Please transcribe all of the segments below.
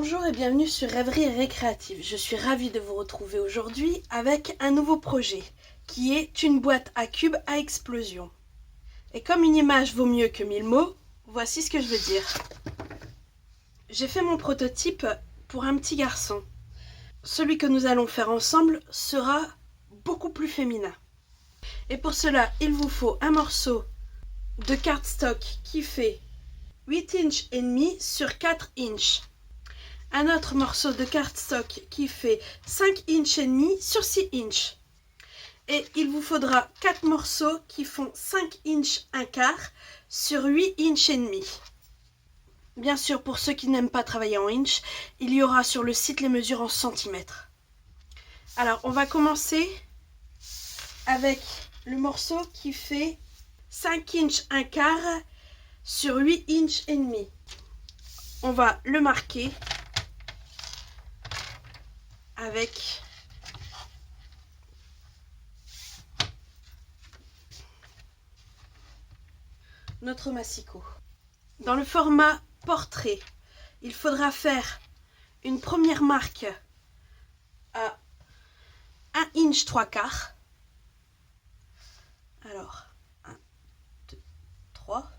Bonjour et bienvenue sur Rêverie Récréative. Je suis ravie de vous retrouver aujourd'hui avec un nouveau projet qui est une boîte à cubes à explosion. Et comme une image vaut mieux que 1000 mots, voici ce que je veux dire. J'ai fait mon prototype pour un petit garçon. Celui que nous allons faire ensemble sera beaucoup plus féminin. Et pour cela, il vous faut un morceau de cardstock qui fait 8 inches et demi sur 4 inches. Un autre morceau de cardstock qui fait 5 inches et demi sur 6 inches. Et il vous faudra 4 morceaux qui font 5 inches un quart sur 8 inches et demi. Bien sûr, pour ceux qui n'aiment pas travailler en inches, il y aura sur le site les mesures en centimètres. Alors, on va commencer avec le morceau qui fait 5 inches un quart sur 8 inches et demi. On va le marquer avec notre massicot. Dans le format portrait, il faudra faire une première marque à 1 inch 3 quarts. Alors, 1, 2, 3.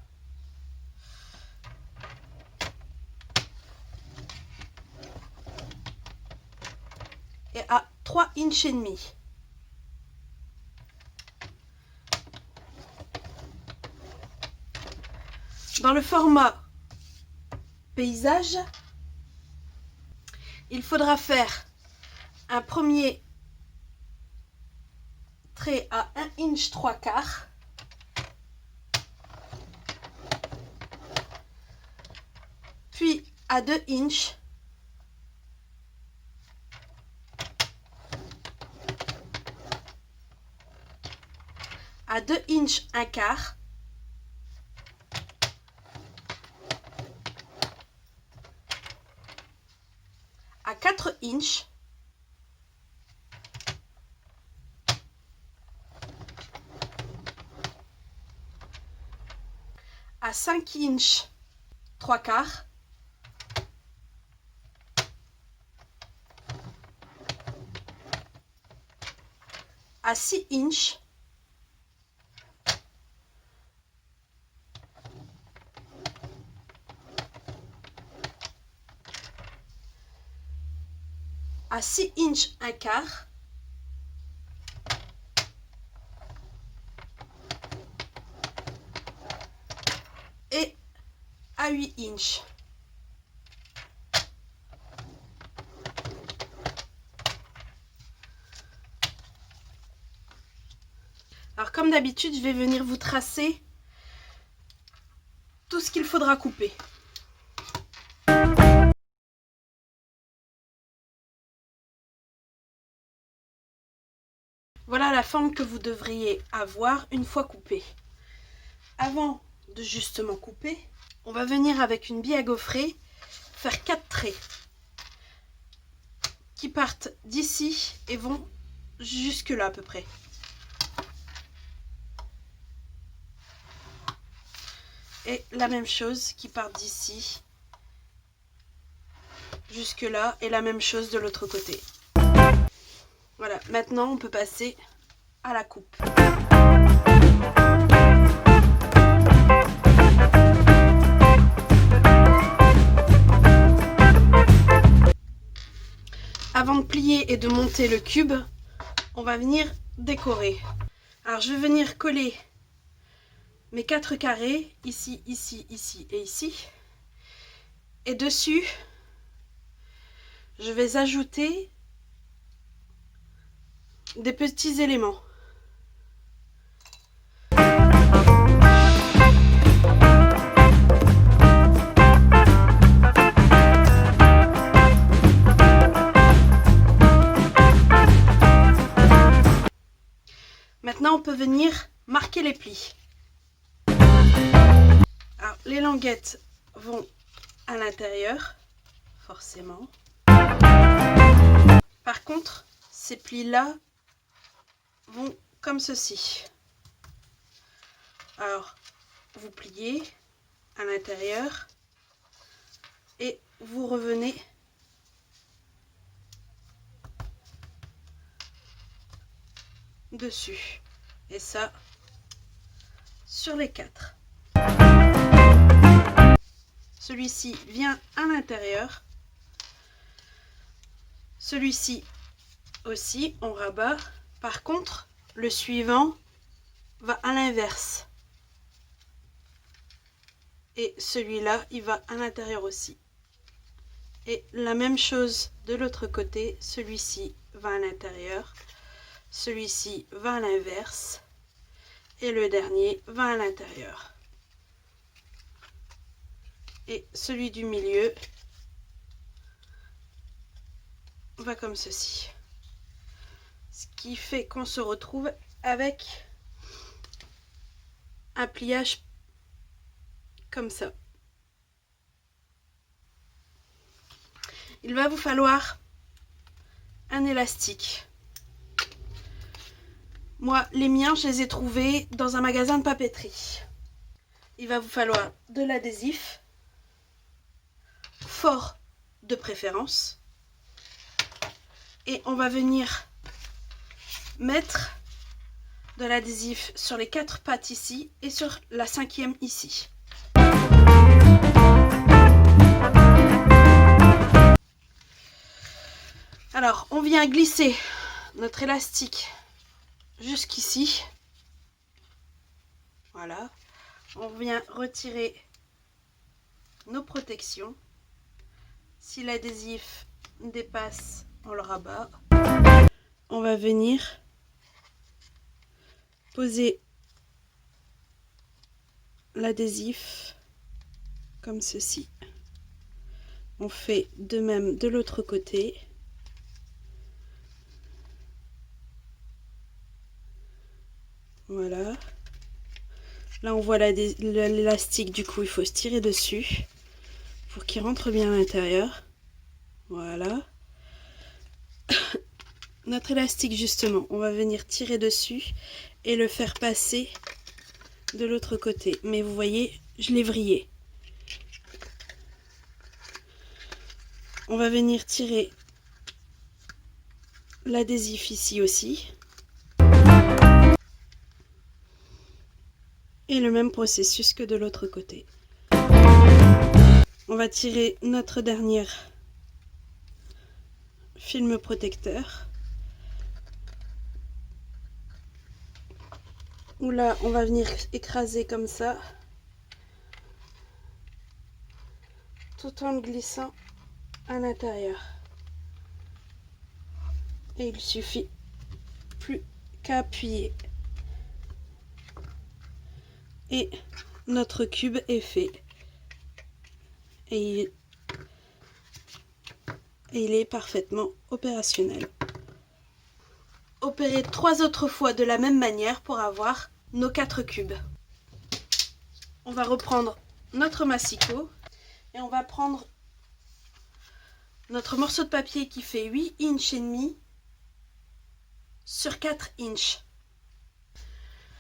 Et à 3 inches et demi. Dans le format paysage, il faudra faire un premier trait à 1 inch 3 quarts. Puis à 2 inches. À 2 inches un quart. À 4 inches. À 5 inches 3 quarts. À 6 inches. À 6 inches un quart. Et à 8 inches. Alors comme d'habitude, je vais venir vous tracer tout ce qu'il faudra couper. Voilà la forme que vous devriez avoir une fois coupé. Avant de justement couper, on va venir avec une bille à gaufrer faire 4 traits qui partent d'ici et vont jusque là à peu près. Et la même chose qui part d'ici jusque là et la même chose de l'autre côté. Voilà, maintenant on peut passer à la coupe. Avant de plier et de monter le cube, on va venir décorer. Alors je vais venir coller mes 4 carrés, ici, ici, ici et ici. Et dessus, je vais ajouter des petits éléments. Maintenant, on peut venir marquer les plis. Alors, les languettes vont à l'intérieur, forcément. Par contre, ces plis-là vont comme ceci. Alors, vous pliez à l'intérieur et vous revenez dessus. Et ça, sur les 4. Celui-ci vient à l'intérieur. Celui-ci aussi, on rabat. Par contre, le suivant va à l'inverse. Et celui-là, il va à l'intérieur aussi. Et la même chose de l'autre côté. Celui-ci va à l'intérieur. Celui-ci va à l'inverse. Et le dernier va à l'intérieur. Et celui du milieu va comme ceci. Ce qui fait qu'on se retrouve avec un pliage comme ça. Il va vous falloir un élastique. Moi, les miens, je les ai trouvés dans un magasin de papeterie. Il va vous falloir de l'adhésif, fort de préférence. Et on va venir mettre de l'adhésif sur les 4 pattes ici et sur la 5e ici. Alors, on vient glisser notre élastique jusqu'ici. Voilà. On vient retirer nos protections. Si l'adhésif dépasse, on le rabat. On va venir poser l'adhésif comme ceci. On fait de même de l'autre côté. Voilà. Là, on voit l'élastique, du coup, il faut se tirer dessus pour qu'il rentre bien à l'intérieur. Voilà. Notre élastique, justement, on va venir tirer dessus et le faire passer de l'autre côté. Mais vous voyez, je l'ai vrillé. On va venir tirer l'adhésif ici aussi. Et le même processus que de l'autre côté. On va tirer notre dernier film protecteur. Où là, on va venir écraser comme ça. Tout en le glissant à l'intérieur. Et il suffit plus qu'à appuyer. Et notre cube est fait. Et il est parfaitement opérationnel. Opérer 3 autres fois de la même manière pour avoir nos 4 cubes. On va reprendre notre massicot et on va prendre notre morceau de papier qui fait 8 inches et demi sur 4 inches.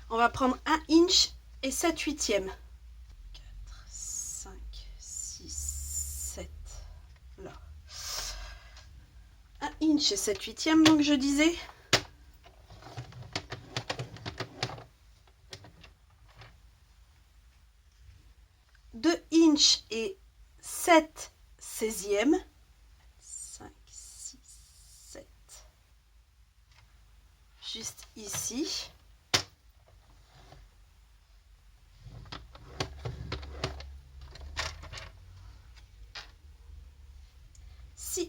On va prendre 1 inch et 7/8. 4, 5, 6, 7. Là. 1 inch et 7/8, donc je disais. Deux inches et 7/16. 5, 6, 7. Juste ici.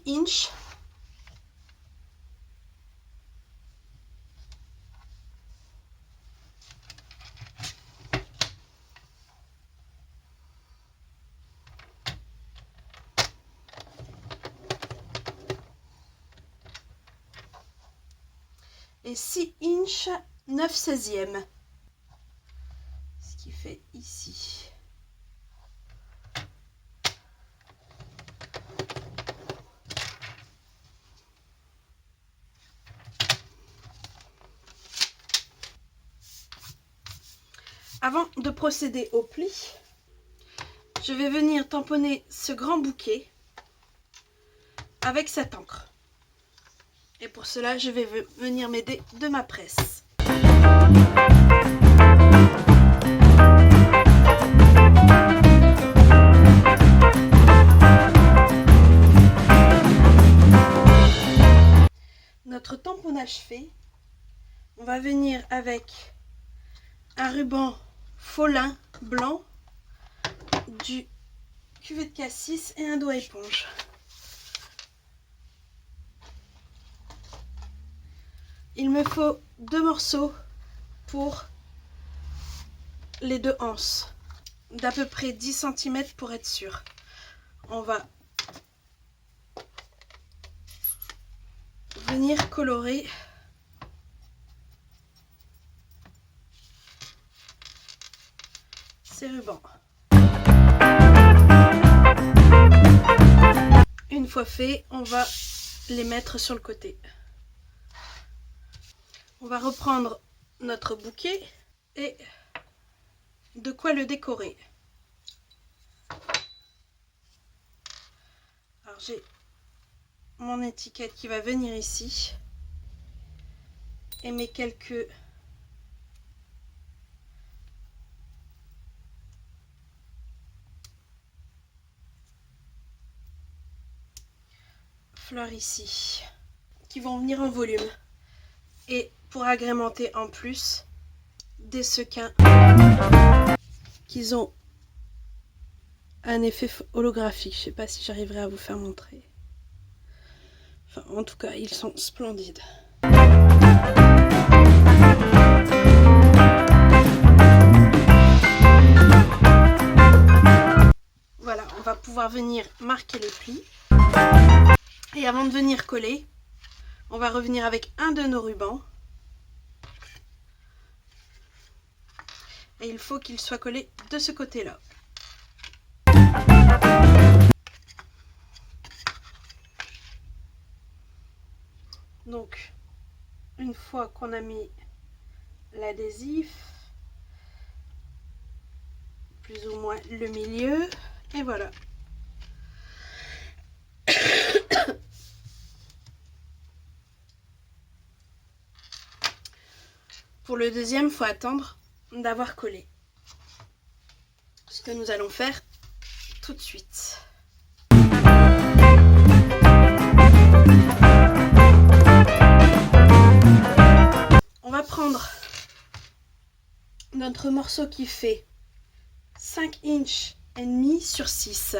Inch. Et 6 inches 9/16. Ce qui fait ici. Avant de procéder au pli, je vais venir tamponner ce grand bouquet avec cette encre. Et pour cela, je vais venir m'aider de ma presse. Notre tamponnage fait, on va venir avec un ruban faux lin blanc, du cuvet de cassis et un doigt éponge. Il me faut 2 morceaux pour les 2 anses, d'à peu près 10 cm pour être sûr. On va venir colorer ces rubans. Une fois fait, on va les mettre sur le côté. On va reprendre notre bouquet et de quoi le décorer. Alors j'ai mon étiquette qui va venir ici et mes quelques fleurs ici qui vont venir en volume, et pour agrémenter en plus des sequins qui ont un effet holographique. Je sais pas si j'arriverai à vous faire montrer. Enfin, en tout cas, ils sont splendides. Voilà, on va pouvoir venir marquer les plis. Et avant de venir coller, on va revenir avec un de nos rubans. Et il faut qu'il soit collé de ce côté-là. Donc, une fois qu'on a mis l'adhésif, plus ou moins le milieu, et voilà. Pour le deuxième, il faut attendre d'avoir collé. Ce que nous allons faire tout de suite. On va prendre notre morceau qui fait 5 inches et demi sur 6.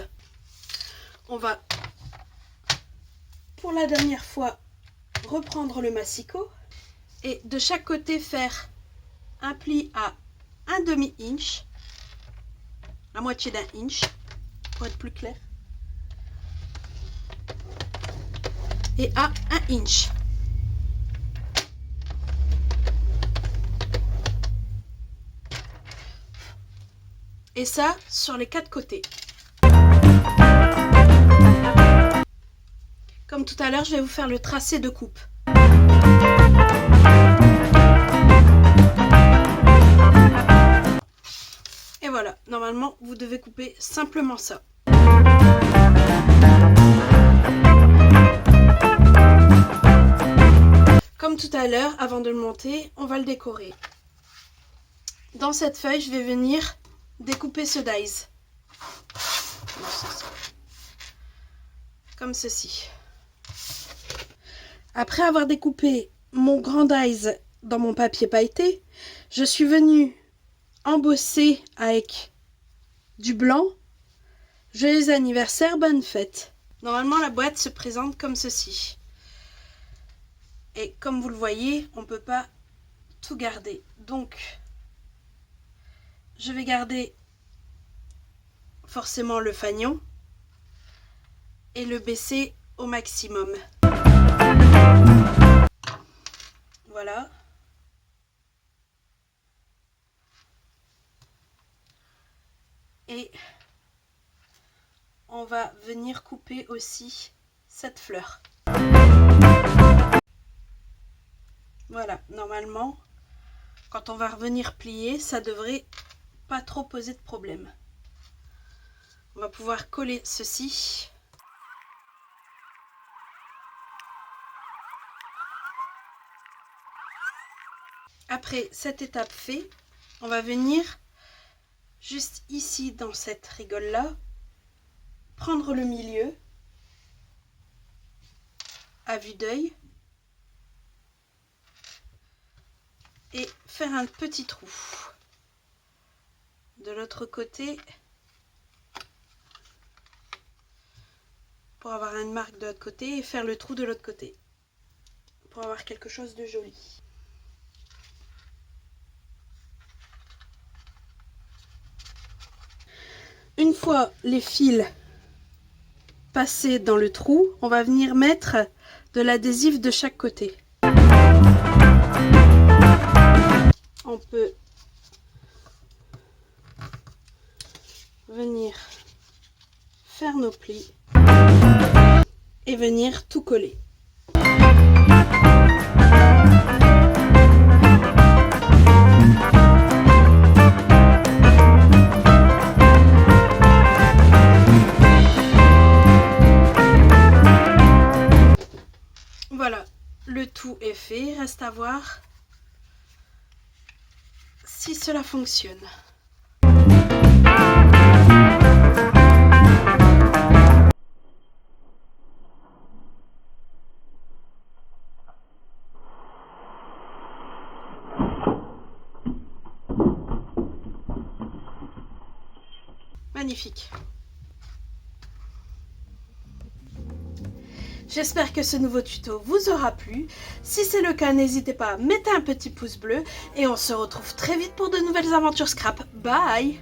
On va, pour la dernière fois, reprendre le massicot et de chaque côté faire un pli à 1/2 inch, la moitié d'1 inch pour être plus clair, et à 1 inch. Et ça sur les 4 côtés. Comme tout à l'heure, je vais vous faire le tracé de coupe. Et voilà, normalement, vous devez couper simplement ça. Comme tout à l'heure, avant de le monter, on va le décorer. Dans cette feuille, je vais venir découper ce dies. Comme ceci. Après avoir découpé mon grand dies dans mon papier pailleté, je suis venue embosser avec du blanc. Joyeux anniversaire, bonne fête. Normalement, la boîte se présente comme ceci. Et comme vous le voyez, on ne peut pas tout garder. Donc, je vais garder forcément le fanion et le baisser au maximum. Voilà. Et on va venir couper aussi cette fleur. Voilà, normalement, quand on va revenir plier, ça devrait pas trop poser de problème. On va pouvoir coller ceci. Après cette étape faite, on va venir juste ici dans cette rigole là, prendre le milieu à vue d'œil et faire un petit trou. De l'autre côté, pour avoir une marque de l'autre côté, et faire le trou de l'autre côté pour avoir quelque chose de joli. Une fois les fils passés dans le trou, on va venir mettre de l'adhésif de chaque côté. On peut venir faire nos plis et venir tout coller. Voilà, le tout est fait, reste à voir si cela fonctionne. Magnifique. J'espère que ce nouveau tuto vous aura plu. Si c'est le cas, n'hésitez pas à mettre un petit pouce bleu et on se retrouve très vite pour de nouvelles aventures scrap. Bye!